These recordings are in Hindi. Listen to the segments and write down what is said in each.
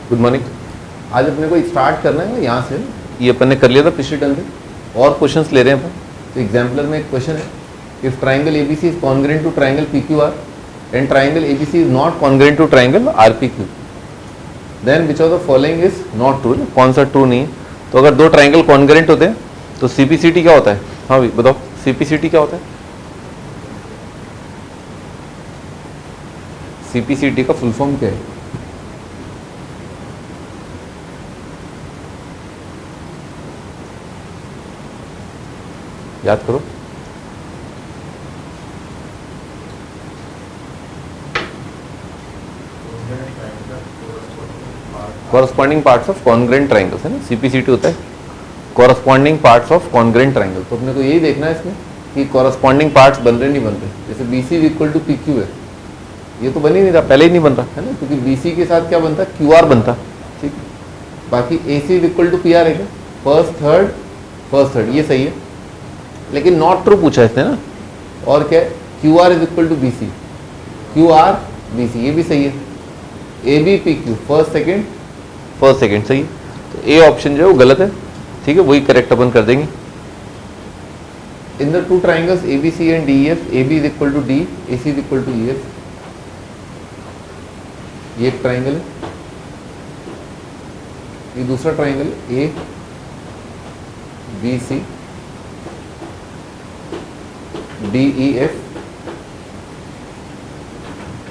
Good morning. आज अपने को स्टार्ट करना है यहाँ से, ये अपन ने कर लिया था पिछले टर्म में, और क्वेश्चंस ले रहे हैं अपन। तो एग्जाम्पलर में एक क्वेश्चन है, if triangle ABC is congruent to triangle PQR and triangle ABC is not congruent to triangle RPQ, then which of the following is not true. कौन सा ट्रू नहीं है? तो अगर दो ट्राइंगल कॉन्ग्रुएंट होते हैं तो सीपीसीटी क्या होता है? हाँ भाई बताओ, सीपीसीटी क्या होता है? सीपीसीटी का फुल फॉर्म क्या है? याद करो। Corresponding parts of congruent triangles है ना, सीपीसीटी होता है corresponding parts of congruent triangle. तो अपने को यही देखना है इसमें कि कॉरस्पॉन्डिंग पार्ट्स बन रहे नहीं बन रहे। जैसे BC is equal to PQ है, ये तो बन ही नहीं रहा, पहले ही नहीं बन रहा है ना, क्योंकि बीसी के साथ क्या बनता है? क्यूआर बनता। ठीक, बाकी AC is equal to PR है, फर्स्ट थर्ड ये सही है, लेकिन नॉट ट्रू पूछा है इसने ना। और क्या है? Q R is equal to B C, Q R B C, ये भी सही है। A B P Q, first second सही है। तो ए ऑप्शन जो है वो गलत है, ठीक है, वही करेक्ट अपन कर देंगे। In the two triangles A B C and D E F, A B is equal to D, A C is equal to E F, ये एक ट्राइंगल है। ये दूसरा triangle A B C D E F,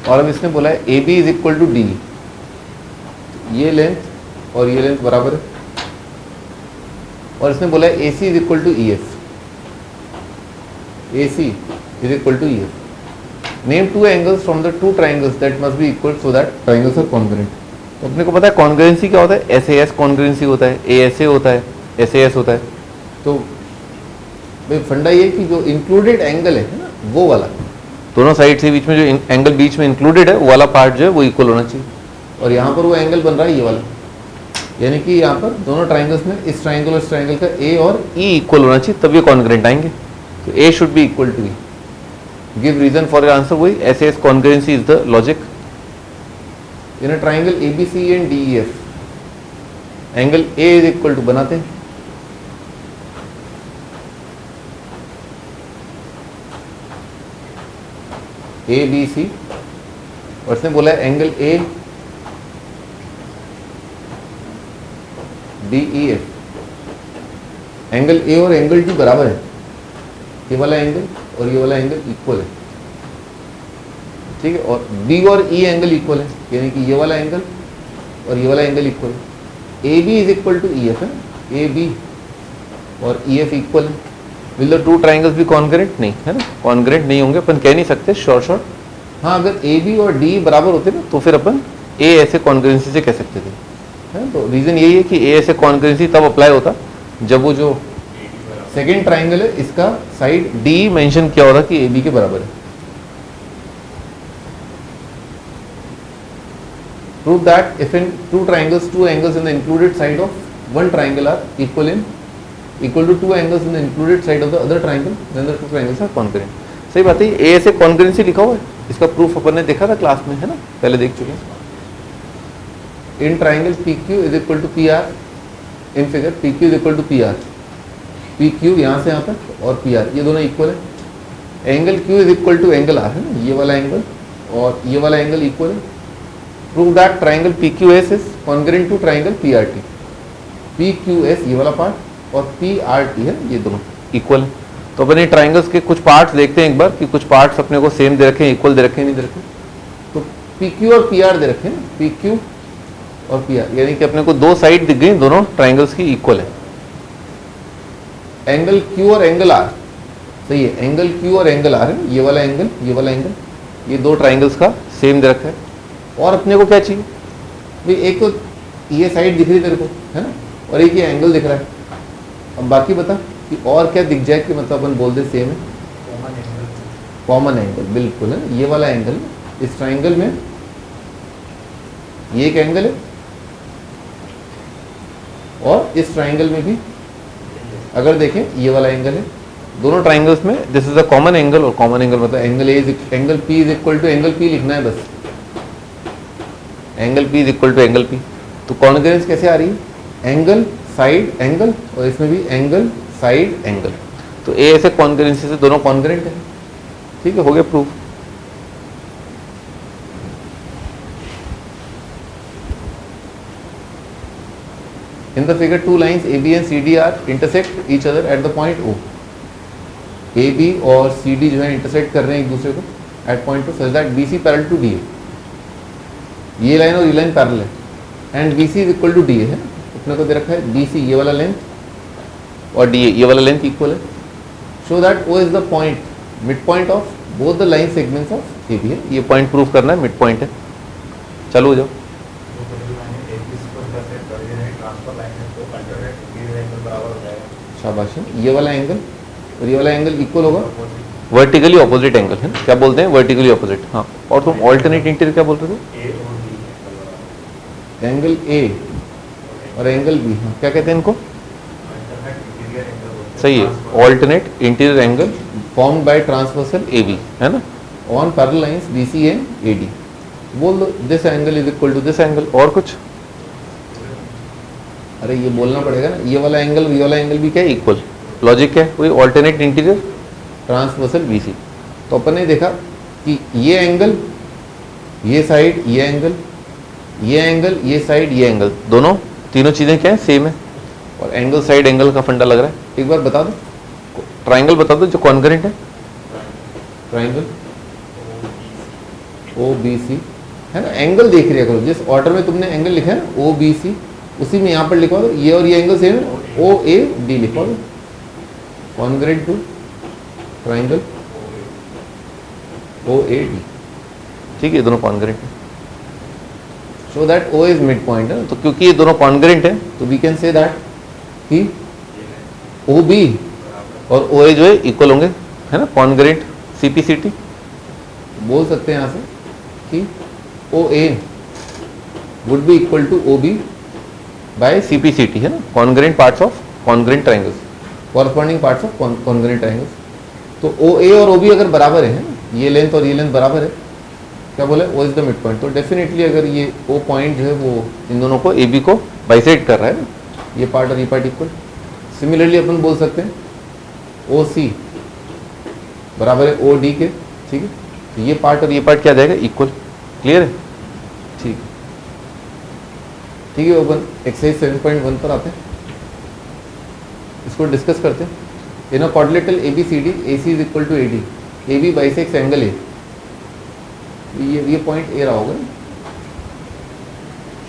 और अब इसने बोला है A B is equal to D, ये लेंथ और ये लेंथ बराबर है, और इसने बोला है A C is equal to E F, A C is equal to E F. Name two angles from the two triangles that must be equal so that triangles are congruent. तो अपने को पता है कॉन्ग्रुएंसी क्या होता है? एस ए एस कॉन्ग्रुएंसी होता है, ए एस ए होता है, एस ए एस होता है। तो भाई फंडा ये कि जो इंक्लूडेड एंगल है ना, वो वाला दोनों साइड से बीच में जो एंगल बीच में इंक्लूडेड है वो वाला पार्ट जो है वो इक्वल होना चाहिए। और यहाँ पर वो एंगल बन रहा है ये वाला, यानी कि यहाँ पर दोनों ट्राइंगल्स में इस ट्राइंगल और इस ट्राइंगल का ए और ई इक्वल होना चाहिए, तब ये कॉन्ग्रुएंट आएंगे। तो A should be equal to E. Give reason for your answer, वही S S congruency is the logic. In a triangle A B C and D E F, angle A is equal to बनाते हैं ए बी सी, और इसने बोला है angle A D E F, angle A और एंगल डी बराबर है, ये वाला एंगल और ये वाला एंगल इक्वल है, ठीक है, और बी और ई एंगल इक्वल है, यानी कि ये वाला एंगल और ये वाला एंगल इक्वल है। A B is equal to E F है, ए बी और ई एफ इक्वल है। विल द टू ट्राइंगल्स भी कॉन्ग्रुएंट? नहीं है ना, कॉन्ग्रुएंट नहीं होंगे, अपन कह नहीं सकते शॉर्ट। हाँ, अगर ए बी और डी बराबर होते ना तो फिर अपन ए ऐसे कॉन्ग्रुएंसी से कह सकते थे, है? तो रीजन यही है कि ए ऐसे कॉन्ग्रुएंसी तब अप्लाई होता जब वो जो सेकेंड ट्राइंगल है इसका साइड डी मेंशन किया होता कि ए बी के बराबर है। Prove that if in two triangles, two angles in the included side of one triangle are equal to two angles in the included side of the other triangle, then the two triangles are congruent. सही बात है, ए ऐसे कॉन्ग्रुएंसी लिखा हुआ है, इसका प्रूफ अपन ने देखा था क्लास में, है ना, पहले देख चुके हैं। In triangle P Q is equal to P R, in figure P Q is equal to P R, P Q यहाँ से यहाँ तक और पी आर ये दोनों इक्वल है। Angle Q is equal to angle R, है ना, ये वाला एंगल और ये वाला एंगल इक्वल है। Prove that triangle P Q S is congruent to triangle P R T, P Q S ये वाला पार्ट और पी आर टी है, ये दोनों इक्वल है। तो अपने ट्राइंगल्स के कुछ पार्ट्स देखते हैं एक बार कि कुछ पार्ट्स अपने को सेम दे रखे हैं, इक्वल दे रखे हैं, नहीं दे रखे। तो पी क्यू और पी आर दे रखे हैं, पी क्यू और पी आर, यानी कि अपने को दो साइड दिख गई, दोनों ट्राइंगल्स की इक्वल है। एंगल क्यू और एंगल आर सही है, एंगल क्यू और एंगल आर है, ये वाला एंगल ये वाला एंगल, ये दो ट्राइंगल्स का सेम दे रखा है। और अपने को क्या चाहिए भाई? एक तो ये साइड दिख रही तेरे को, है ना, और एक ये एंगल दिख रहा है। अब बाकी बता कि और क्या दिख जाए कि मतलब अपन बोल दे सेम है। कॉमन एंगल, बिल्कुल है, ये वाला एंगल इस ट्राइंगल में ये एक एंगल है और इस ट्राइंगल में भी अगर देखें ये वाला एंगल है। दोनों ट्राइंगल्स में this is a common angle, और कॉमन एंगल मतलब angle P is equal to angle P लिखना है बस, angle P is equal to angle P. तो कॉन्ग्रेंस कैसे आ रही है, एंगल साइड एंगल, और इसमें भी एंगल साइड एंगल, तो ए ऐसे कॉन्ग्रेंसी से दोनों कॉन्ग्रेंट है, ठीक है, हो गया proof. In the figure, two lines AB and CD are intersect each other at the point O. AB और CD जो है इंटरसेक्ट कर रहे हैं एक दूसरे को at point O such that BC parallel to DA. ये लाइन और ये लाइन पैरेलल है and BC is equal to DA है, अपने को दे रखा है BC ये वाला लेंथ और DA ये वाला लेंथ इक्वल है। Show that O is the point midpoint of both the line segments of AB है, ये पॉइंट प्रूव करना है, मिड पॉइंट है। चलो हो जाओ। शाबाश, ये वाला एंगल और ये वाला एंगल इक्वल होगा, वर्टिकली ऑपोजिट एंगल है ना, क्या बोलते हैं, वर्टिकली ऑपोजिट। हाँ, और तुम ऑल्टरनेट इंटीरियर क्या बोल रहे थे, एंगल ए और एंगल बी, हाँ क्या कहते हैं इनको, सही है, alternate interior angle formed by transversal A B है ना, on parallel lines B C and A D. बोल दो this angle is equal to this angle, और कुछ, अरे ये बोलना पड़ेगा ना, ये वाला एंगल ये वाला एंगल भी क्या है, इक्वल, लॉजिक क्या है, वही ऑल्टरनेट इंटीरियर ट्रांसवर्सल बीसी। तो अपन ने देखा कि ये एंगल ये साइड ये एंगल ये एंगल ये साइड ये एंगल, दोनों तीनों चीज़ें क्या है, सेम है, और एंगल साइड एंगल का फंडा लग रहा है। एक बार बता दो, ट्राइंगल बता दो जो कॉन्करेंट है, ट्राइंगल ओ बी सी है ना, एंगल देख लिया करो, जिस ऑर्डर में तुमने एंगल लिखा है ना ओ बी सी, उसी में यहाँ पर लिखवा दो, ये और ये एंगल सेम है, ओ ए डी लिखवा दो, congruent to triangle O A D, ठीक है, ये दोनों कॉन्ग्रेंट है। So that O is mid point है, तो क्योंकि ये दोनों कॉन्ग्रेंट है तो वी कैन से दैट कि ओ बी और ओ ए जो है इक्वल होंगे, है ना, congruent C P C T बोल सकते हैं यहाँ से कि O A would be equal to O B by C P C T, है ना, congruent parts of congruent triangles, corresponding parts of congruent triangles. तो ओ ए और ओ बी अगर बराबर है, ये लेंथ और ये लेंथ बराबर है, क्या बोले, O is the mid point. तो डेफिनेटली अगर ये ओ पॉइंट जो है वो इन दोनों को ए बी को बाइसेक्ट कर रहा है ना, ये पार्ट और ये पार्ट इक्वल। सिमिलरली अपन बोल सकते हैं ओ सी बराबर है ओ डी के, ठीक है, तो ये पार्ट और ये पार्ट क्या जाएगा, इक्वल। क्लियर है, ठीक है, ठीक है। अपन एक्सरसाइज 7.1 पर आते हैं, इसको डिस्कस करते हैं। In a quadrilateral A B C D, A C is equal to A D, A B bisects angle A, ये पॉइंट ए रहा होगा।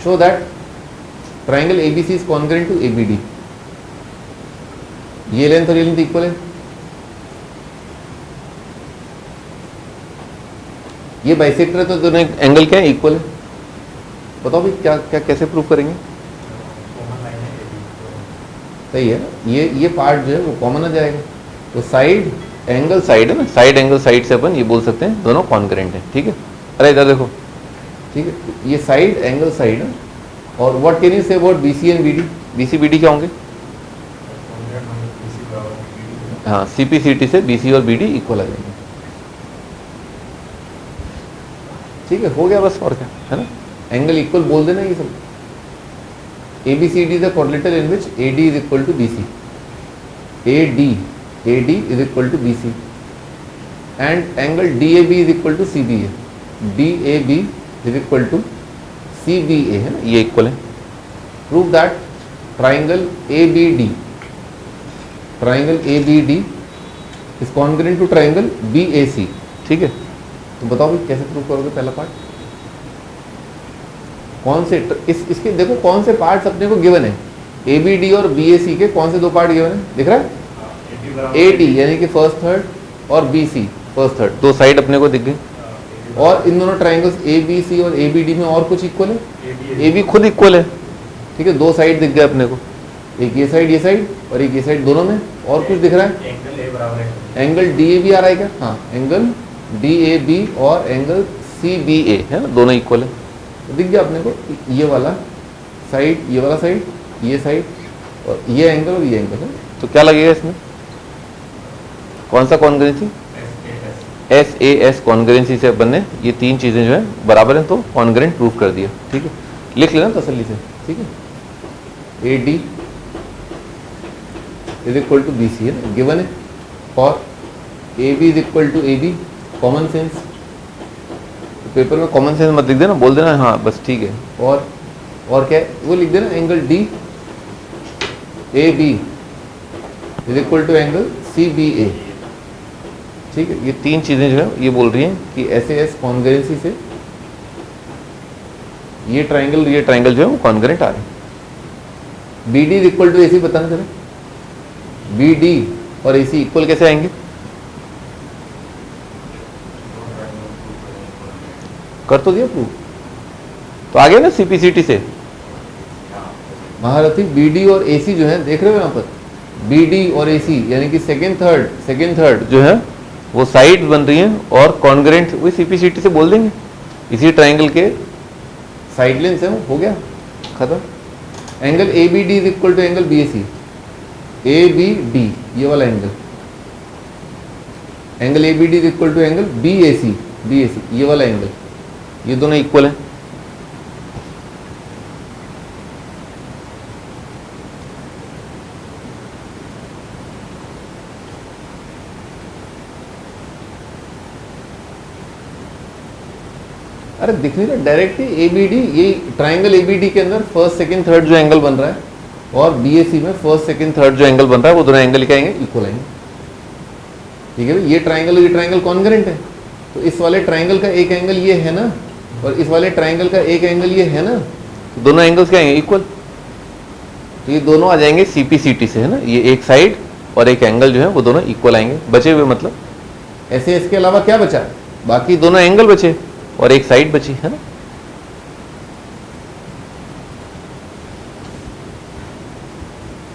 Show that triangle A B C is congruent to A B D, ये लेंथ और ये लेंथ इक्वल है, ये बाइसेक्टर है तो दोनों एंगल क्या है, इक्वल है। बताओ भाई क्या क्या कैसे प्रूव करेंगे, सही है ना, ये पार्ट जो है वो कॉमन आ जाएगा, तो साइड एंगल साइड है ना, साइड एंगल साइड से अपन ये बोल सकते हैं दोनों कॉन्करेंट है, ठीक है। अरे इधर देखो, ठीक है, ये साइड एंगल साइड है। और what can you say about B C and B D, B C B D क्या होंगे, हाँ सी पी सी टी से बी सी और बी डी इक्वल आ जाएंगे, ठीक है, हो गया बस, और क्या है ना, एंगल इक्वल बोल देना ये सब। A B C D is a quadrilateral in which A D is equal to B C, A D is equal to B C, and angle D A B is equal to C B A, D A B is equal to C B A, है ना, ये इक्वल है। Prove that triangle A B D, triangle A B D is congruent to triangle B A C, ठीक है। तो बताओ भाई कैसे प्रूव करोगे, पहला पार्ट कौन से, इसके देखो कौन से पार्ट्स अपने को गिवन है, ए बी डी और बी ए सी के कौन से दो पार्ट गिवन है, दिख रहा है, ए डी यानी कि फर्स्ट थर्ड और बी सी फर्स्ट थर्ड, दो साइड अपने को दिख गई। और इन दोनों ट्राइंगल्स ए बी सी और ए बी डी में और कुछ इक्वल है, ए बी खुद इक्वल है, ठीक है, दो साइड दिख गए अपने को, एक ये साइड और एक ये साइड, दोनों में और कुछ दिख रहा है, एंगल डी ए बी आ रहा है क्या, हाँ एंगल डी ए बी और एंगल सी बी ए, है ना, दोनों इक्वल है। तो दिख गया अपने को ये वाला साइड, ये वाला साइड, ये साइड और ये एंगल और ये एंगल है। तो क्या लगेगा इसमें, कौन सा कॉन्ग्रेंसी, एस ए एस कॉन्ग्रेंसी से अपन ने ये तीन चीजें जो है बराबर हैं, तो कॉन्ग्रेंट प्रूफ कर दिया, ठीक है। लिख लेना तसल्ली से। ठीक है, A D is equal to B C है ना, गिवन है, और A B is equal to A B, common sense, paper में कॉमन सेंस मत लिख देना, बोल देना हाँ बस ठीक है, और क्या है वो लिख देना, angle D A B is equal to angle C B A. ठीक है, ये तीन चीजें जो है ये बोल रही हैं कि ऐसे एस कॉन्ग्रेंसी से ये ट्राइंगल जो है वो कॉन्ग्रेंट आ रहे हैं। B D is equal to A C बताना जरा, बी डी और ए सी इक्वल कैसे आएंगे? कर तो दिया प्रूव, तो आ गया ना सीपीसीटी से महारथी। बी डी और ए सी जो है देख रहे हो यहाँ पर, बी डी और ए सी यानी कि सेकेंड थर्ड जो है वो साइड बन रही हैं और कॉन्ग्रेंट, वही सीपीसीटी से बोल देंगे, इसी ट्राइंगल के साइड लेंस है वो, हो गया खत्म। Angle A B D is equal to angle B A C, A B D ये वाला angle A B D is equal to angle B A C ये वाला एंगल, ये दोनों इक्वल है। अरे दिख नहीं रहा डायरेक्ट ही, ए बी डी, ये ट्राइंगल ए बी डी के अंदर फर्स्ट सेकंड थर्ड जो एंगल बन रहा है और बी ए सी में फर्स्ट सेकंड थर्ड जो एंगल बन रहा है वो दोनों एंगल क्या आएंगे? इक्वल आएंगे। ठीक है, ये ट्राइंगल कॉन्ग्रेंट है, तो इस वाले ट्राइंगल का एक एंगल ये है ना और इस वाले ट्राइंगल का एक एंगल ये है ना, तो दोनों एंगल्स क्या आएंगे? इक्वल। तो ये दोनों आ जाएंगे सीपीसीटी से है ना, ये एक साइड और एक एंगल जो है वो दोनों इक्वल आएंगे। बचे हुए मतलब ऐसे इसके अलावा क्या बचा? बाकी दोनों एंगल बचे और एक साइड बची है ना।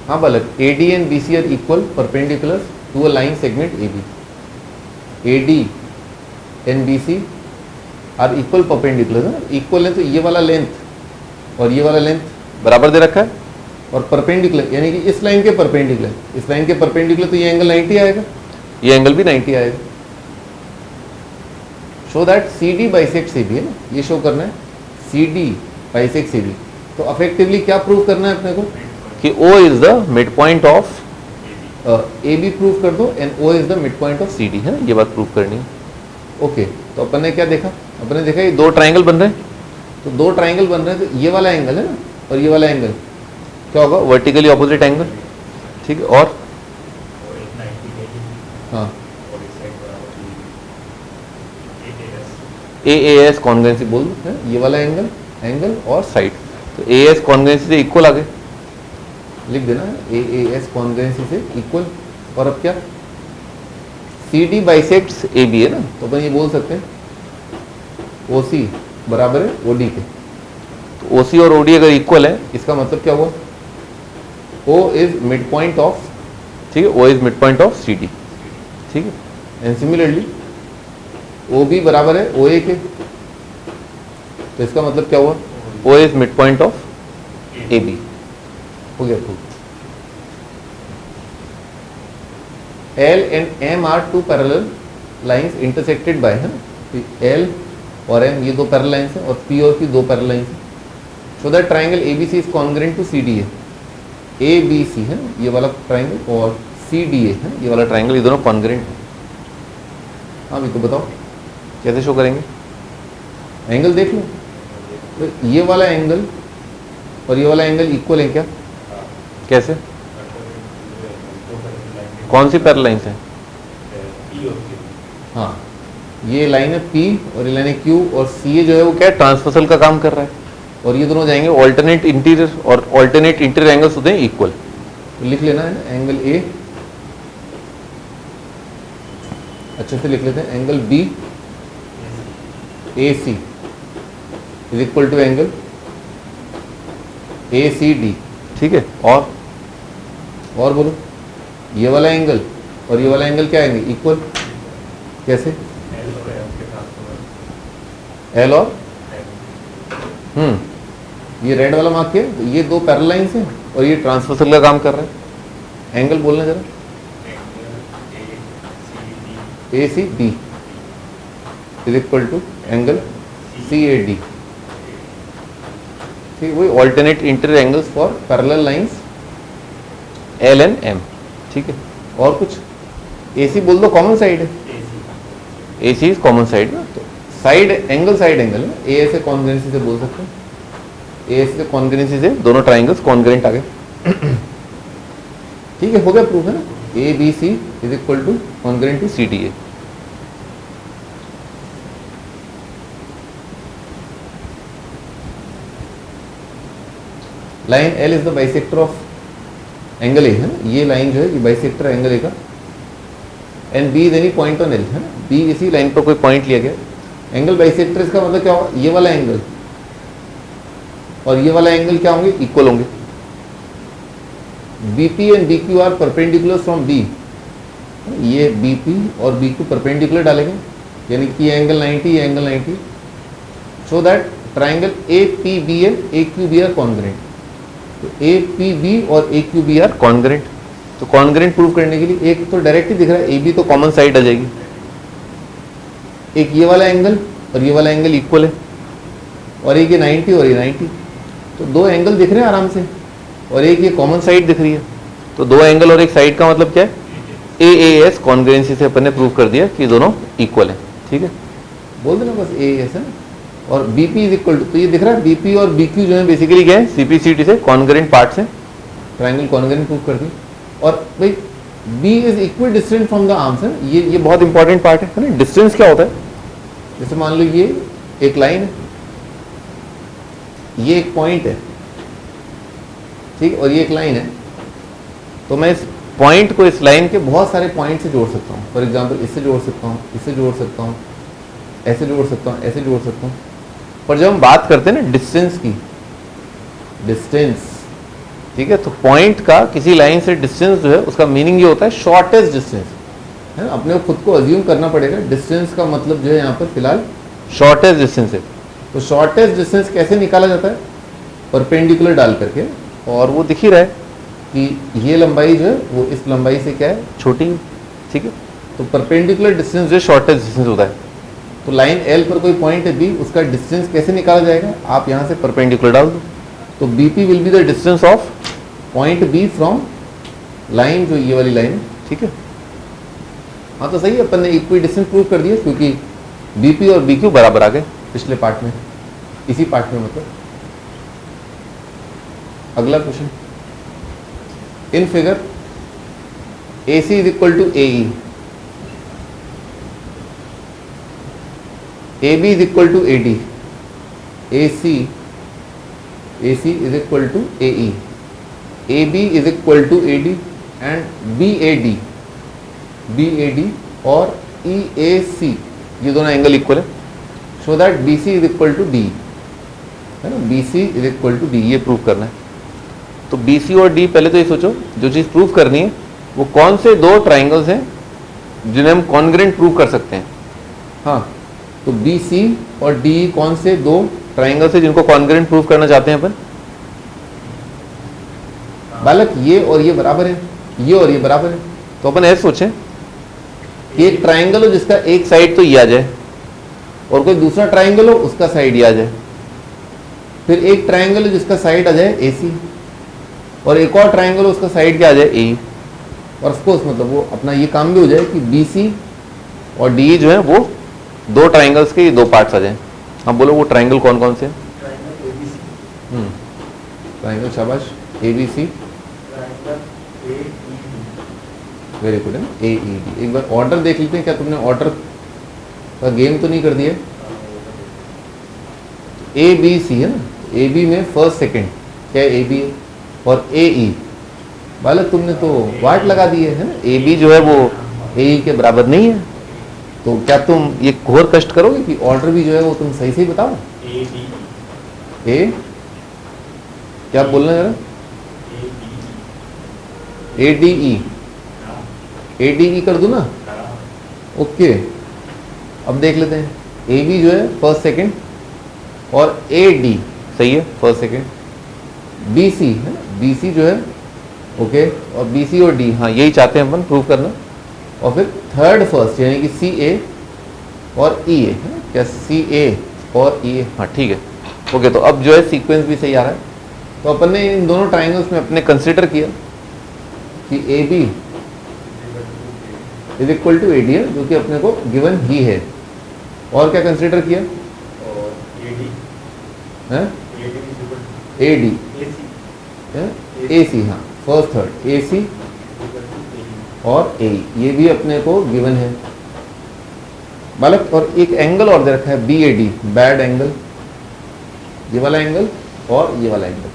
हाँ बालक, A D and B C are equal perpendicular to a line segment A B. A D and B C are equal perpendicular है, इक्वल है तो ये वाला लेंथ और ये वाला लेंथ बराबर दे रखा है और परपेंडिकुलर यानी कि इस लाइन के परपेंडिकुलर, इस लाइन के परपेंडिकुलर तो ये एंगल 90 आएगा, ये एंगल भी 90 आएगा। Show that C D bisect C B है ना, ये शो करना है C D bisect C B. तो अफेक्टिवली क्या प्रूव करना है अपने को कि O is the mid point of A B prove कर दो and O is the mid point of C D है ना, ये बात प्रूव करनी है। ओके, तो अपन ने क्या देखा? अपन ने देखा ये दो ट्राइंगल बन रहे हैं, तो दो ट्राइंगल बन रहे हैं तो ये वाला एंगल है ना और ये वाला एंगल क्या होगा? Vertically opposite angle. ठीक है, और हाँ ए एस कॉन्ग्रेंसी बोल दो है, ये वाला एंगल और साइड, तो ए एस कॉन्ग्रेंसी से इक्वल आ गए, लिख देना ए एस कॉन्ग्रेंसी से इक्वल। और अब क्या? C D bisects A B है ना, तो अपन ये बोल सकते हैं ओ सी बराबर है ओ डी के। तो ओ सी और ओ डी अगर इक्वल है इसका मतलब क्या हुआ? O is mid point of, ठीक है, O is mid point of C D. ठीक है, एंड सिमिलरली ओ बी बराबर है ओ ए के, तो इसका मतलब क्या हुआ? O is mid point of A B. हो गया proof. L and M are two parallel lines intersected by है, एल और एम ये दो पैरेलल लाइंस हैं और पी और क्यू दो पैरेलल लाइंस हैं। So that triangle A B C is congruent to C D A. A B C है ये वाला ट्राइंगल और सी डी ए है ये वाला ट्राइंगल, ये दोनों कॉन्ग्रेंट है। हाँ भी तो बताओ कैसे शो करेंगे? एंगल देख लो, तो ये वाला एंगल और ये वाला एंगल इक्वल है क्या? कैसे? कौन सी पैरेलल लाइंस है? हाँ, ये लाइन है P और ये लाइन है Q और C जो है वो क्या है? ट्रांसवर्सल का काम कर रहा है और ये दोनों जाएंगे ऑल्टरनेट इंटीरियर और ऑल्टरनेट इंटीरियर एंगल्स होते हैं इक्वल। तो लिख लेना है ना, एंगल A अच्छे से लिख लेते हैं, angle B AC is equal to angle ACD। ठीक है, और बोलो, ये वाला एंगल और ये वाला एंगल क्या आएंगे? इक्वल। कैसे? एल और ये रेड वाला मार्क किया, तो ये दो पैरेलल लाइंस हैं और ये ट्रांसवर्सल का काम कर रहा है। एंगल बोलना जरा, ACD is equal to angle CAD। ठीक है, वही alternate interior angles for parallel lines L and M. ठीक है, और कुछ? AC बोल दो, कॉमन साइड है, AC इज कॉमन साइड ना, तो साइड एंगल है, ए से कॉन्ग्रेंसी से बोल सकते हैं, ए से कॉन्ग्रेंसी से दोनों ट्राइंगल्स कॉन्ग्रेंट आ गए। ठीक है, हो गया प्रूफ है ना, ABC is equal to congruent to CDA। Line L is the bisector of angle A, है ना, ये लाइन जो है ये बाइसेक्टर एंगल ए का, and B is any point on L, है ना, बी इसी लाइन पर कोई पॉइंट लिया गया, एंगल बाइसेक्टर इसका मतलब क्या होगा, ये वाला एंगल और ये वाला एंगल क्या होंगे, इक्वल होंगे। BP and BQ are perpendicular from B, ये BP और BQ परपेंडिकुलर डालेंगे, यानी कि ये एंगल 90, ये angle 90, so that triangle APB and AQB are congruent. तो APB और AQB आर कॉन्ग्रेंट। तो कॉन्ग्रेंट प्रूव करने के लिए एक तो डायरेक्ट ही दिख रहा है, AB तो कॉमन साइड आ जाएगी, एक ये वाला एंगल और ये वाला एंगल इक्वल है, और एक ये 90 और ये 90, तो दो एंगल दिख रहे हैं आराम से, और एक ये कॉमन साइड दिख रही है, तो दो एंगल और एक साइड का मतलब क्या है, AAS कॉन्ग्रेंसी से अपन ने प्रूव कर दिया कि दोनों इक्वल है। ठीक है, बोल देना बस AAS है ना, और BP इज इक्वल टू, तो ये दिख रहा है BP और BQ जो है बेसिकली क्या है, CPCT से कॉन्ग्रेंट पार्ट से ट्राइंगल कॉन्ग्रेंट प्रूव कर दी। और भाई B is equal distant from the arms है, ये बहुत इंपॉर्टेंट पार्ट है ना। डिस्टेंस क्या होता है, जैसे मान लो ये एक लाइन है, ये एक पॉइंट है, ठीक, और ये एक लाइन है, तो मैं इस पॉइंट को इस लाइन के बहुत सारे पॉइंट से जोड़ सकता हूँ। फॉर एग्जांपल इससे जोड़ सकता हूँ, इससे जोड़ सकता हूँ, ऐसे जोड़ सकता हूँ, ऐसे जोड़ सकता हूँ। पर जब हम बात करते हैं ना डिस्टेंस की, डिस्टेंस, ठीक है, तो पॉइंट का किसी लाइन से डिस्टेंस जो है उसका मीनिंग ये होता है शॉर्टेस्ट डिस्टेंस, है ना। अपने खुद को अज्यूम करना पड़ेगा, डिस्टेंस का मतलब जो है यहाँ पर फिलहाल शॉर्टेस्ट डिस्टेंस है। तो शॉर्टेस्ट डिस्टेंस कैसे निकाला जाता है, परपेंडिकुलर डाल करके, और वो दिख ही रहा है कि ये लंबाई जो है वो इस लंबाई से क्या है, छोटी है। ठीक है, तो परपेंडिकुलर डिस्टेंस जो शॉर्टेस्ट डिस्टेंस होता है। तो लाइन L पर कोई पॉइंट है B, उसका डिस्टेंस कैसे निकाला जाएगा, आप यहाँ से परपेंडिकुलर डाल दो, तो BP will be the distance of point B from line, जो ये वाली लाइन है। ठीक है, हाँ तो सही है, अपन ने इक्वी डिस्टेंस प्रूव कर दिया, क्योंकि BP और BQ बराबर आ गए पिछले पार्ट में, इसी पार्ट में मतलब। अगला question, in figure AC is equal to AE, AB is equal to AD, AC is equal to AE, AB is equal to AD and BAD और EAC, ये दोनों एंगल इक्वल है, so that BC is equal to D, है ना, BC is equal to D, ये प्रूव करना है। तो BC और D, पहले तो ये सोचो जो चीज़ प्रूव करनी है वो कौन से दो ट्राइंगल्स हैं जिन्हें हम कॉन्ग्रेंट प्रूव कर सकते हैं। हाँ, तो BC और D कौन से दो ट्राइंगल्स हैं जिनको कॉन्ग्रेंट प्रूव करना चाहते हैं अपन। बालक, ये और ये बराबर है, ये और ये बराबर है, तो अपन ऐसे सोचें कि एक ट्राइंगल हो जिसका एक साइड तो ये आ जाए, और कोई दूसरा ट्राइंगल हो उसका साइड ये आ जाए, फिर एक ट्राइंगल हो जिसका साइड आ जाए AC, और एक और ट्राइंगल हो उसका साइड क्या आ जाए AE, और ऑफकोर्स मतलब वो अपना ये काम भी हो जाए कि BC और DE जो है वो दो ट्राइंगल्स के दो पार्ट्स आ जाए। अब बोलो वो ट्राइंगल कौन कौन से हैं। ट्राइंगल, शाबाश, ABC, वेरी गुड है ना, AED। एक बार ऑर्डर देख लेते हैं, क्या तुमने ऑर्डर का गेम तो नहीं कर दिया। ABC है ना, AB में फर्स्ट सेकंड क्या है, AB है, और AE, बालक तुमने तो वाट लगा दी है ना, AB जो है वो AE के बराबर नहीं है, तो क्या तुम ये घोर कष्ट करोगे कि ऑर्डर भी जो है वो तुम सही से बताओ। क्या बोलना जरा, ADE कर दूं ना, ओके। अब देख लेते हैं, AB जो है फर्स्ट सेकंड, और AD सही है फर्स्ट सेकंड, BC है ना, BC जो है ओके, और BC और D, हाँ यही चाहते हैं अपन प्रूव करना, और फिर थर्ड फर्स्ट यानी कि CA और EA है ना, क्या CA और EA, हाँ ठीक है। ओके, तो अब जो है सीक्वेंस भी सही आ रहा है। तो अपन ने इन दोनों ट्राइंगल्स में अपने कंसिडर किया कि A B is equal to A D है, जो कि अपने को गिवन ही है। और क्या कंसिडर किया? ए डी ए सी, हाँ फर्स्ट थर्ड ए सी और ए, ये भी अपने को गिवन है बालक। और एक एंगल और दे रखा है B A D, BAD angle, ये वाला एंगल और ये वाला एंगल।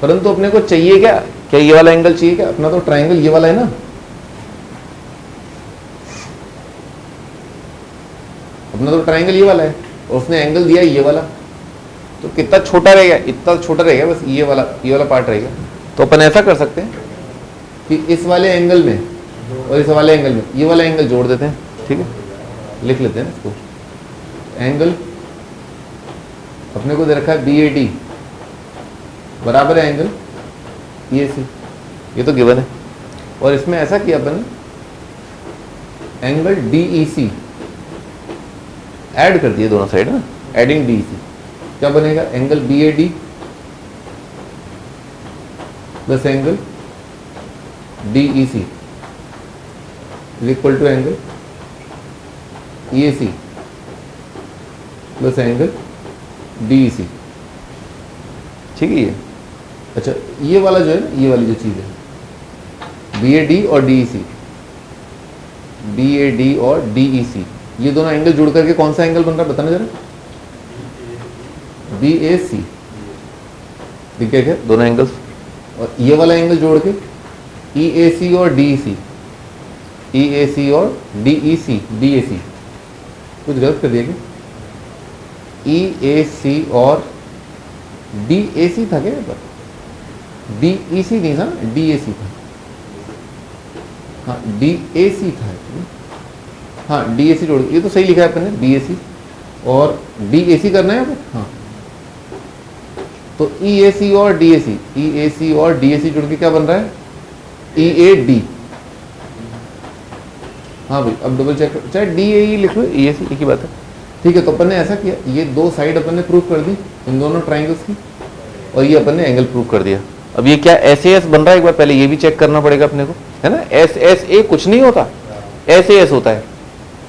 परंतु अपने को चाहिए क्या? क्या ये वाला एंगल चाहिए क्या? अपना तो ट्राइंगल ये वाला है ना, अपना तो ट्राइंगल ये वाला है और उसने एंगल दिया ये वाला, तो कितना छोटा रहेगा? इतना छोटा रहेगा, बस ये वाला पार्ट रहेगा। तो अपन ऐसा कर सकते हैं कि इस वाले एंगल में और इस वाले एंगल में ये वाला एंगल जोड़ देते हैं, ठीक है, लिख लेते हैं इसको। एंगल अपने को दे रखा है बी ए डी बराबर है एंगल ई ए सी, ये तो गिवन है। और इसमें ऐसा किया अपन एंगल डी ई सी ऐड कर दिए दोनों साइड ना, एडिंग डी ई सी, क्या बनेगा? Angle B A D plus angle D E C is equal to angle E A C plus angle D E C, ठीक है ये। अच्छा, ये वाला जो है ना, ये वाली जो चीज़ है बी ए डी और D E C, B A D और डी ई सी, ये दोनों एंगल जुड़ करके कौन सा एंगल बन रहा है बताना जरा? बी ए सी, दिख गया क्या दोनों एंगल्स? और ये वाला एंगल जोड़ के ई ए सी और D E C, E A सी और D E C, D A सी, कुछ गलत कर दिया क्या? ई ए सी और डी ए सी था क्या यहाँ पर? डी ई सी नहीं था, डी ए सी था, हाँ डी ए सी था, हाँ डी ए सी जोड़, ये तो सही लिखा है अपन ने, बी ए सी और डी ए सी करना है यहाँ पर, हाँ। तो ई ए सी और D A C, E A सी और डी ए सी जुड़ के क्या बन रहा है? ई ए डी, हाँ भाई अब डबल चेक, चाहे डी ए ई लिख लो, ई ए सी एक ही बात है, ठीक है। तो अपन ने ऐसा किया, ये दो साइड अपन ने प्रूव कर दी इन दोनों ट्राइंगल्स की, और ये अपन ने एंगल प्रूव कर दिया। अब ये क्या एस ए एस बन रहा है? एक बार पहले ये भी चेक करना पड़ेगा अपने को, है ना। एस एस ए कुछ नहीं होता, एस ए एस होता है।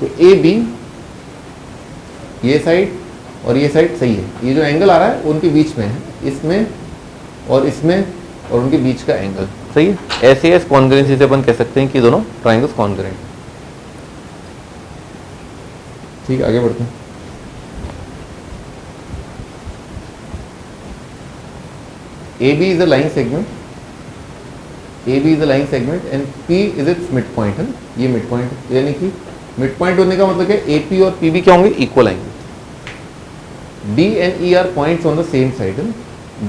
तो ए बी, ये साइड और ये साइड सही है, ये जो एंगल आ रहा है उनके बीच में है, इसमें और इसमें और उनके बीच का एंगल सही है। एस ए एस कॉन्ग्रुएंसी से अपन कह सकते हैं कि दोनों ट्राइंगल्स कॉन्ग्रुएंट हैं, ठीक है। आगे बढ़ते हैं। AB is a line segment, AB is a line segment and P is its midpoint, है ना, ये midpoint है, यानी कि midpoint होने का मतलब क्या? AP और PB क्या होंगे? इक्वल आएंगे। D and E are points on the same side, है ना,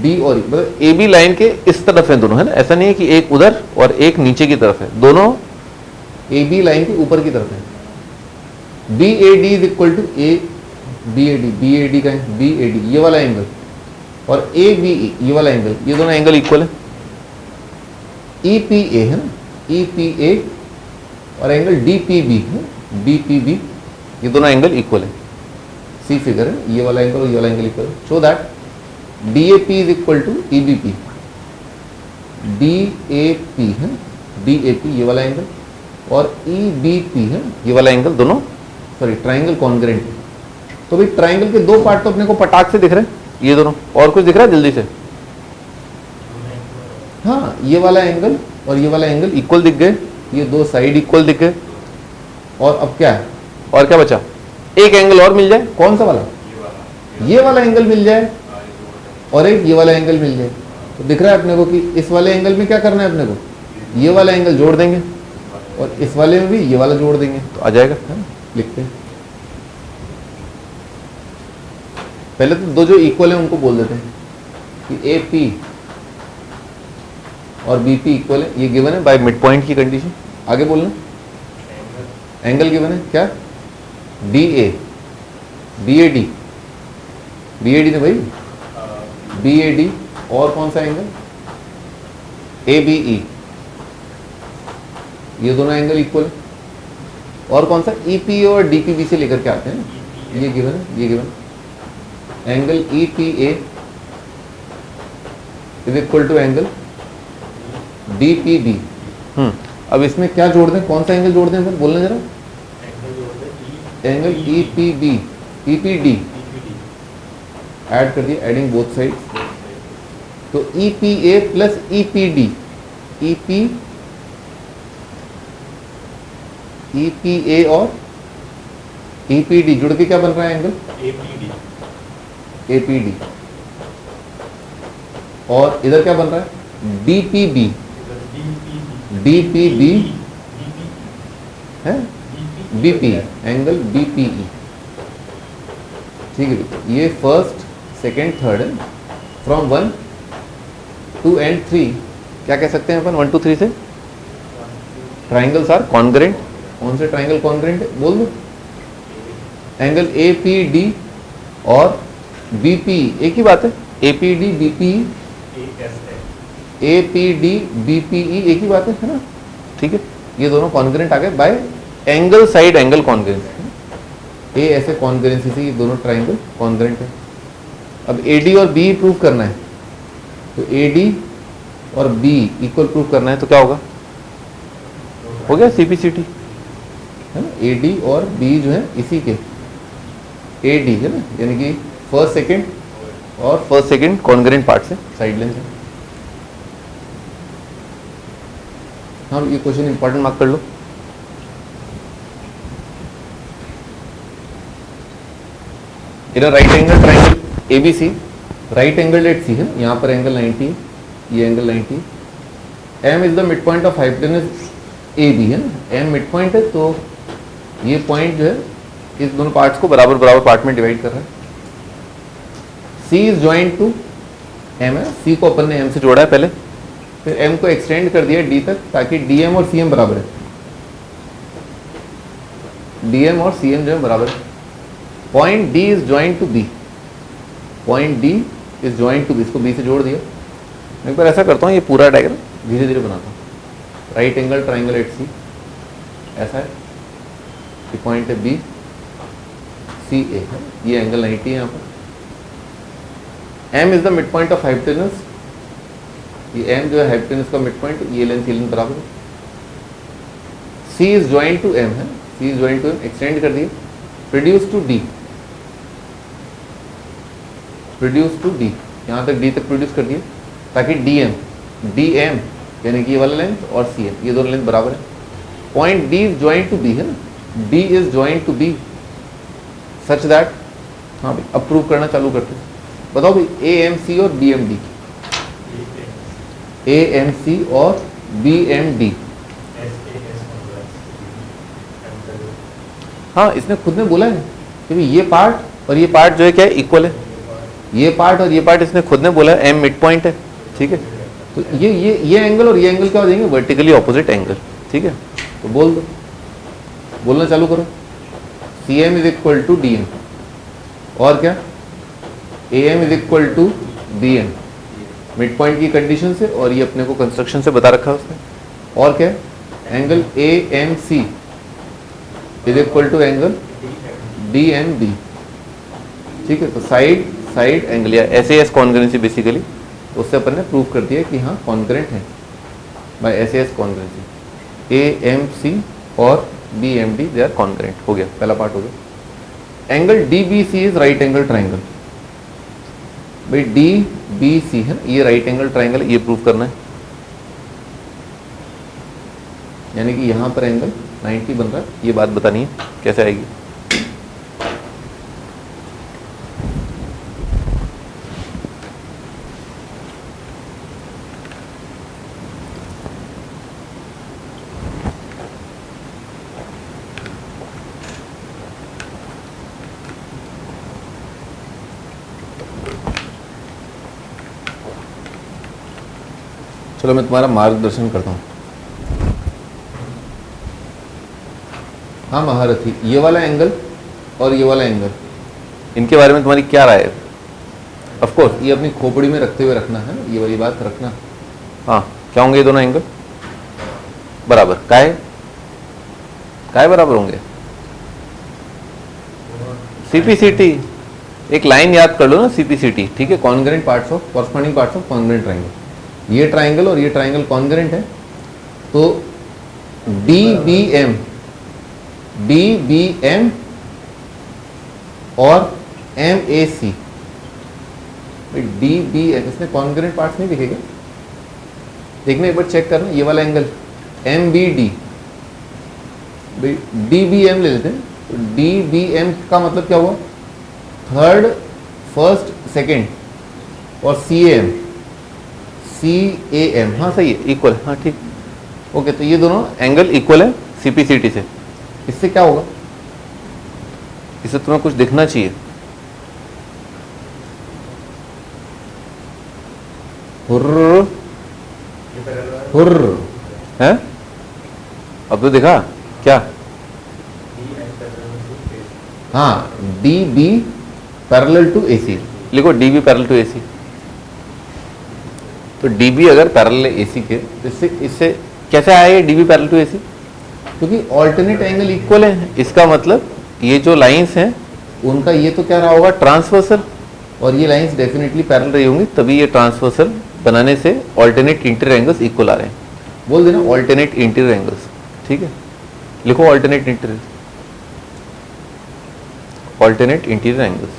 D और E मतलब AB लाइन के इस तरफ है दोनों, है ना, ऐसा नहीं है कि एक उधर और एक नीचे की तरफ है, दोनों AB लाइन के ऊपर की तरफ है। BAD is equal to BAD, BAD का है BAD, ये वाला एंगल, और ABE ये वाला एंगल, ये दोनों एंगल इक्वल है। EPA है ना, EPA और एंगल DPB है, DPB, ये दोनों एंगल इक्वल है। सी फिगर है, ये वाला एंगल और ये वाला एंगल इक्वल है। So that DAP is equal to EBP, DAP है, DAP ये वाला एंगल और EBP है, ये वाला एंगल, दोनों सॉरी ट्राइंगल कॉन्ग्रुएंट है। तो भाई ट्राइंगल के दो पार्ट तो अपने को पटाख से दिख रहे हैं, ये दोनों, और कुछ दिख रहा है जल्दी से? हाँ, ये वाला एंगल और ये वाला एंगल इक्वल दिख गए, ये दो साइड इक्वल दिख गए। और अब क्या है? और क्या बचा? एक एंगल और मिल जाए, कौन सा वाला? ये वाला एंगल मिल जाए और एक ये वाला एंगल मिल जाए। तो दिख रहा है अपने को कि इस वाले एंगल में क्या करना है अपने को? ये वाला एंगल जोड़ देंगे और इस वाले में भी ये वाला जोड़ देंगे, तो आ जाएगा, है ना। लिखते हैं पहले तो दो जो इक्वल है उनको बोल देते हैं कि ए पी और बी पी इक्वल है, ये गिवन है बाय मिड पॉइंट की कंडीशन। आगे बोलना, एंगल गिवन है क्या? D A, B A D, B A D ने भाई, बी ए डी और कौन सा एंगल? ए बी ई, ये दोनों एंगल इक्वल है। और कौन सा? ई पी और डी पी बी से लेकर के आते हैं, ये गिवन है, ये given. Angle E P A is equal to angle D P B. अब इसमें क्या जोड़ दें, कौन सा एंगल जोड़ दें सर, बोलना जरा। Angle E P B, E P D add कर दिया, एडिंग बोथ साइड। तो E P A plus E P D, E P A और ई पी डी जुड़ के क्या बन रहा है एंगल ए पी डी। और इधर क्या बन रहा है D P B, D P B है B P, angle B P E. ठीक है, ये फर्स्ट सेकेंड थर्ड है। फ्रॉम 1 2 एंड 3 क्या कह सकते हैं अपन 1 2 3 से, ट्राइंगल्स आर कॉन्ग्रेंट। कौन से ट्राइंगल कॉन्ग्रेंट है बोल दो। एंगल ए पी डी और बी पी, एक ही बात है, A P D B P, A P D B P E एक ही बात है ना। ठीक है, ये दोनों कॉन्ग्रेंट आ गए by angle side angle congruence. A ऐसे कॉन्ग्रेंसी से ये दोनों ट्राइंगल कॉन्ग्रेंट है। अब ए डी और बी प्रूव करना है, तो ए डी और बी इक्वल प्रूव करना है, तो क्या होगा, हो गया सीपीसीटी है ना। ए डी और बी जो है इसी के ए डी है ना, यानी कि फर्स्ट सेकेंड और फर्स्ट सेकेंड कॉन्ग्रेंट पार्ट से साइड लेंथ है। हम ये क्वेश्चन इंपॉर्टेंट मार्क कर लो। इधर right angle triangle ABC, right angle at C है, यहाँ पर एंगल 90, ये angle 90। M is the mid point of hypotenuse A B है ना, एम मिड पॉइंट है, तो ये पॉइंट जो है इस दोनों पार्ट्स को बराबर बराबर पार्ट में डिवाइड कर रहा है। C is joint to M है, सी को अपन ने एम से जोड़ा है पहले, फिर एम को एक्सटेंड कर दिया डी तक, ताकि डीएम और सीएम बराबर है, डीएम और सीएम जो है बराबर है। Point D is joint to B, point D is joint to B, इसको बी से जोड़ दिया। मैं एक बार ऐसा करता हूँ, ये पूरा डायग्राम धीरे धीरे बनाता हूँ। राइट एंगल ट्राइंगल एट सी ऐसा है, ये पॉइंट है बी सी ए है, ये एंगल 90 है यहाँ पर। M is the mid point of hypotenuse, ये एम जो है हाइपोटेनस का मिड पॉइंट, ये लेंथ बराबर है। C is joint to M है, C is joint to M, extend कर दिए, produce to D, produce to D, यहाँ तक डी तक प्रोड्यूस कर दिए, ताकि डी एम यानी कि ये वाला लेंथ और सी एम, ये दोनों लेंथ बराबर है। Point D is joint to B है ना, D is joint to B such that, हाँ भाई अब प्रूव करना चालू करते हैं। बताओ भाई ए एम सी और B M D, A M C और बी एम डी, हाँ इसने खुद ने बोला है कि ये पार्ट और ये पार्ट जो है क्या है इक्वल है, ये पार्ट और ये पार्ट इसने खुद ने बोला है एम मिड पॉइंट है। ठीक है, तो ये एंगल और ये एंगल क्या हो जाएंगे, वर्टिकली ऑपोजिट एंगल। ठीक है, तो बोल दो, बोलना चालू करो। C M is equal to D M, और क्या A M is equal to B M, mid point की कंडीशन से, और ये अपने को कंस्ट्रक्शन से बता रखा है उसने। और क्या angle A M C is equal to angle D M B. ठीक है, तो साइड साइड एंगल या ऐसे एस कॉन्ग्रेंसी बेसिकली, उससे अपन ने प्रूव कर दिया कि हाँ कॉन्ग्रेंट है बाय ऐसे एस कॉन्ग्रेंसी। ए एम सी और B M D they are congruent, हो गया पहला पार्ट हो गया। Angle D B C is right angle triangle, भाई डी बी सी है, ये राइट एंगल ट्राइंगल, ये प्रूव करना है, यानी कि यहाँ पर एंगल 90 बन रहा है, ये बात बतानी है कैसे आएगी। चलो मैं तुम्हारा मार्गदर्शन करता हूँ। हाँ महारथी, ये वाला एंगल और ये वाला एंगल, इनके बारे में तुम्हारी क्या राय है? ऑफ कोर्स ये अपनी खोपड़ी में रखते हुए रखना है, ये वाली बात रखना। हाँ, क्या होंगे ये दोनों एंगल? बराबर। काय बराबर होंगे? सीपीसीटी एक लाइन याद कर लो ना, सीपीसीटी, ठीक है, congruent parts of corresponding parts of congruent triangle. ये ट्राइंगल और ये ट्राइंगल कॉन्ग्रेंट है, तो DBM और MAC, DBM इसमें कॉन्ग्रेंट पार्ट्स नहीं दिखेगा, देखना एक बार चेक करना, ये वाला एंगल MBD, DBM ले लेते हैं, तो DBM का मतलब क्या हुआ, थर्ड फर्स्ट सेकेंड, और CAM, हाँ सही है, इक्वल है, हाँ ठीक, ओके। तो ये दोनों एंगल इक्वल है सीपीसीटी से। इससे क्या होगा, इससे तुम्हें कुछ दिखना चाहिए, हुर्र हुर्र है, अब तो दिखा क्या, हाँ, DB पैरेलल टू AC, लिखो DB पैरेलल टू AC। तो DB अगर पैरेलल है AC के, तो इससे कैसे आया ये DB पैरेलल टू AC, क्योंकि ऑल्टरनेट एंगल इक्वल है, इसका मतलब ये जो लाइंस हैं उनका ये तो क्या रहा होगा, ट्रांसवर्सल, और ये लाइंस डेफिनेटली पैरेलल रही होंगी, तभी ये ट्रांसवर्सल बनाने से ऑल्टरनेट इंटीरियर एंगल्स इक्वल आ रहे हैं। बोल देना ऑल्टरनेट इंटीरियर एंगल्स, ठीक है, लिखो alternate interior, alternate interior angles.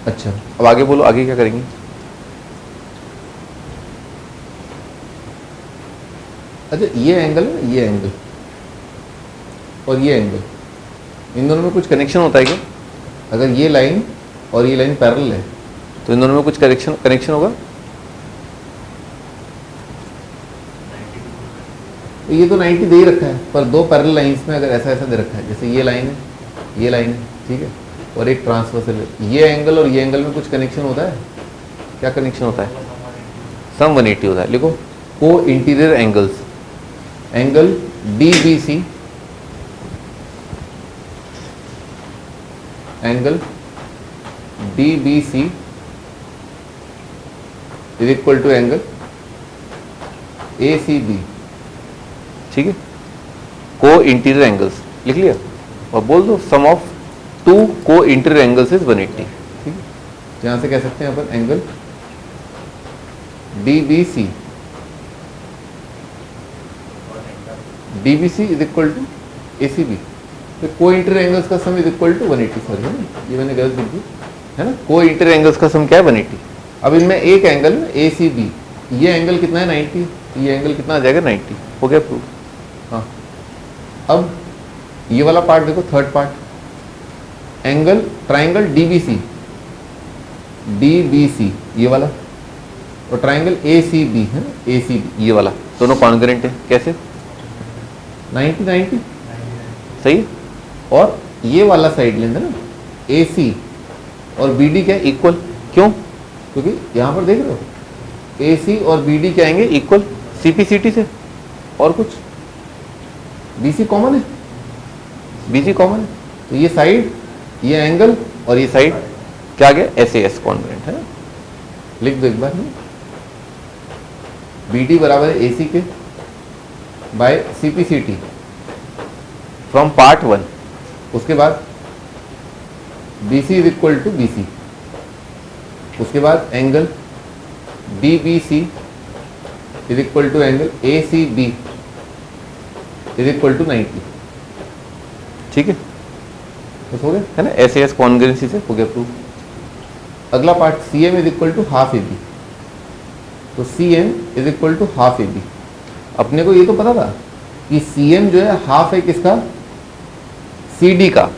अच्छा, अब आगे बोलो, आगे क्या करेंगे। अच्छा, ये एंगल है, ये एंगल और ये एंगल, इन दोनों में कुछ कनेक्शन होता है क्या, अगर ये लाइन और ये लाइन पैरेलल है तो इन दोनों में कुछ कनेक्शन होगा। तो ये तो 90 दे ही रखा है, पर दो पैरेलल लाइंस में अगर ऐसा दे रखा है, जैसे ये लाइन है, ठीक है, और एक ट्रांसवर्सल है, ये एंगल और ये एंगल में कुछ कनेक्शन होता है, क्या कनेक्शन होता है, सम 180 होता है। लिखो को interior angles, angle DBC, angle DBC is equal to angle ACB, ठीक है, को इंटीरियर एंगल्स लिख लिया, और बोल दो सम ऑफ टू को इंटीरियर एंगल्स इज 180, ठीक है। यहां से कह सकते हैं अपन angle DBC is equal to ACB, तो को इंटीरियर एंगल्स का sum is equal to 180, sorry है ना, ये मैंने गलत लिख दी है ना, को इंटीरियर एंगल्स का सम क्या है 180। अब इनमें एक एंगल ACB, ये एंगल कितना है 90, ये एंगल कितना आ जाएगा 90, हो गया प्रूफ। हाँ, अब ये वाला पार्ट देखो, third part, angle triangle DBC ये वाला, और ट्राइंगल ACB है ना, ACB ये वाला, दोनों कॉन्ग्रेंट है, कैसे 90 सही है, और ये वाला साइड लेंगे ना AC और BD क्या इक्वल, क्यों, क्योंकि यहां पर देख रहे हो AC और BD क्या आएंगे इक्वल CPCT से, और कुछ BC कॉमन है, BC कॉमन है, तो ये साइड, ये एंगल और ये साइड क्या आ गया SAS कॉन्ग्रेंट है, लिख दो एक बार, BD बराबर है AC के बाय CPCT फ्रॉम पार्ट 1, उसके बाद BC is equal to BC, उसके बाद angle DBC is equal to angle ACB is equal to 90, ठीक है, तो हो गया है ना, SAS कॉन्ग्रेंसी से हो गया प्रूफ। अगला part CM is equal to half AB, तो CM is equal to half AB, अपने को ये तो पता था कि CM जो है हाफ है किसका, CD का,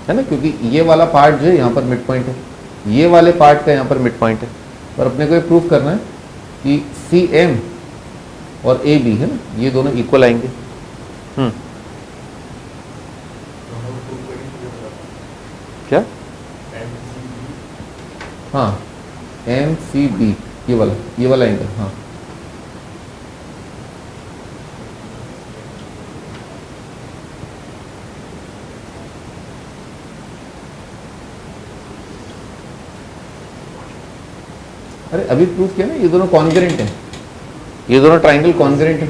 है ना, क्योंकि ये वाला पार्ट जो है यहाँ पर मिड पॉइंट है, ये वाले पार्ट का यहाँ पर मिड पॉइंट है, पर अपने को ये प्रूफ करना है कि CM और AB है ना, ये दोनों इक्वल आएंगे। क्या, हाँ MCB ये वाला एंगल, हाँ अरे अभी प्रूफ किया ना, ये दोनों कॉन्ग्रेंट हैं, ये दोनों ट्राइंगल कॉन्ग्रेंट है,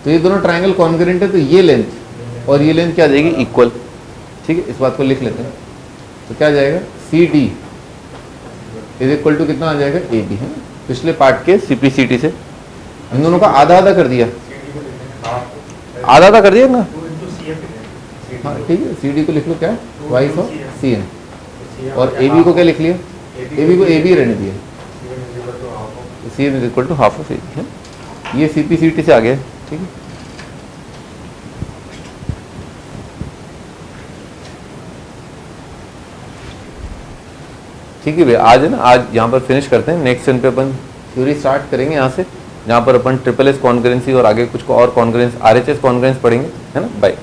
तो ये दोनों ट्राइंगल कॉन्ग्रेंट है, तो ये लेंथ और ये लेंथ क्या आ जाएगी, इक्वल। ठीक है, इस बात को लिख लेते हैं। तो क्या आ जाएगा, C D is equal to कितना आ जाएगा, ए बी, है ना। पिछले पार्ट के CPCT से इन दोनों का आधा आधा कर दिया, आधा आधा कर दिया ना। हाँ ठीक है, सी डी को लिख लो क्या, वाइस ऑफ सी एन, और ए बी को क्या लिख लिया, ए बी को ए बी रहने दिया, C N is equal to half of A B, है। ये CPCT से आ गया। ठीक है, ठीक है भैया, आज है ना, आज यहाँ पर फिनिश करते हैं। नेक्स्ट दिन पे अपन थ्योरी स्टार्ट करेंगे यहाँ से, जहाँ पर अपन SSS कॉन्करेंसी और आगे कुछ और कॉन्करेंस, RHS कॉन्करेंस पढ़ेंगे, है ना। बाय।